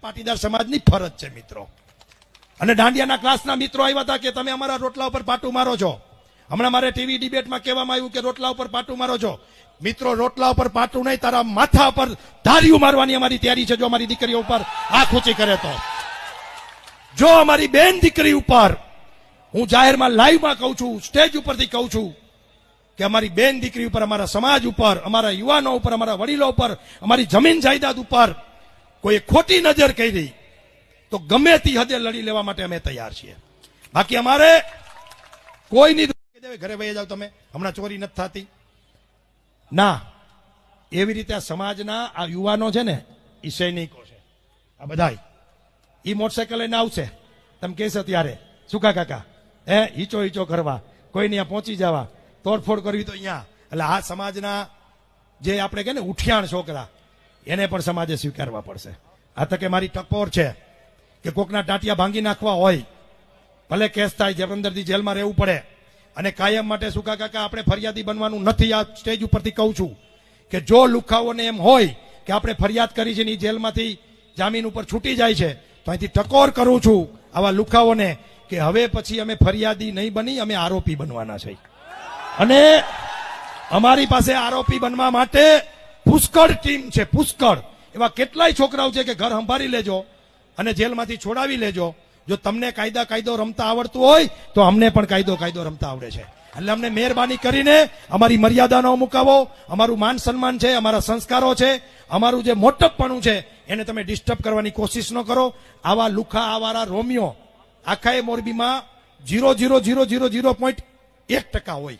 પાટીદાર સમાજની ફરજ છે મિત્રો. અને દાંડિયાના ક્લાસના મિત્રો આવ્યા હતા કે તમે અમારા રોટલા ઉપર પાટું મારો છો. હમણાં મારે ટીવી ડિબેટમાં કહેવામાં આવ્યું કે રોટલા ઉપર પાટું મારો છો. મિત્રો, રોટલા ઉપર પાટું નહીં, તારા માથા પર ધાર્યું મારવાની અમારી તૈયારી છે જો અમારી દીકરીઓ ઉપર આંખ ઊંચી કરે તો. જો અમારી બેન દીકરી ઉપર, હું જાહેરમાં લાઈવમાં કહું છું, સ્ટેજ ઉપરથી કહું છું કે અમારી બેન દીકરી ઉપર, અમારા સમાજ ઉપર, અમારા યુવાનો ઉપર, અમારા વડીલો ઉપર, અમારી જમીન જાયદાદ ઉપર કોઈ ખોટી નજર કરી તો ગમે તે હદે લડી લેવા માટે અમે તૈયાર છીએ. બાકી અમારે કોઈની ઘરે વહી જાવ તમે, હમણાં ચોરી નથી થતી ના. એવી રીતે આ સમાજના આ યુવાનો છે ને, એ સૈનિકો છે. આ બધા એ મોટરસાયકલ લઈને આવશે, તમે કહેશો ત્યારે સુકા કાકા હીચો હીચો કરવા, કોઈને ત્યાં પહોંચી જવા, તોડફોડ કરવી તો અહીંયા. એટલે આ સમાજના જે આપણે કહે ને ઉઠિયાણ છોકરા, એને પણ સમાજે સ્વીકારવા પડશે. આ તકે મારી ટકોર છે કે કોકના ટાંટિયા ભાંગી નાખવા હોય, ભલે કેસ થાય, જબરદસ્તી જેલમાં રહેવું પડે, અને કાયમ માટે સુકા કાકા આપણે ફરિયાદી બનવાનું નથી. આ સ્ટેજ ઉપરથી કહું છું કે જો લુખાઓને એમ હોય કે આપણે ફરિયાદ કરી છે ને જેલમાંથી જામીન ઉપર છૂટી જાય છે, તો અહીંથી ટકોર કરું છું આવા લુખાઓને કે હવે પછી અમે ફરિયાદી નહીં બની, અમે આરોપી બનવાના છે. અને અમારી પાસે આરોપી બનવા માટે પુષ્કળ ટીમ છે, પુષ્કળ. એવા કેટલાય છોકરાઓ છે કે ઘર સંભાળી લેજો અને જેલમાંથી છોડાવી લેજો. જો તમને કાયદો રમતા આવડતું હોય તો અમને પણ કાયદો રમતા આવડે છે. એટલે અમને મહેરબાની કરીને અમારી મર્યાદા ન મુકાવો. અમારું માન સન્માન છે, અમારા સંસ્કારો છે, અમારું જે મોટપણું છે એને તમે ડિસ્ટર્બ કરવાની કોશિશ ન કરો. આવા લુખા, આવારા રોમિયો આખા મોરબીમાં 0.00001% હોય.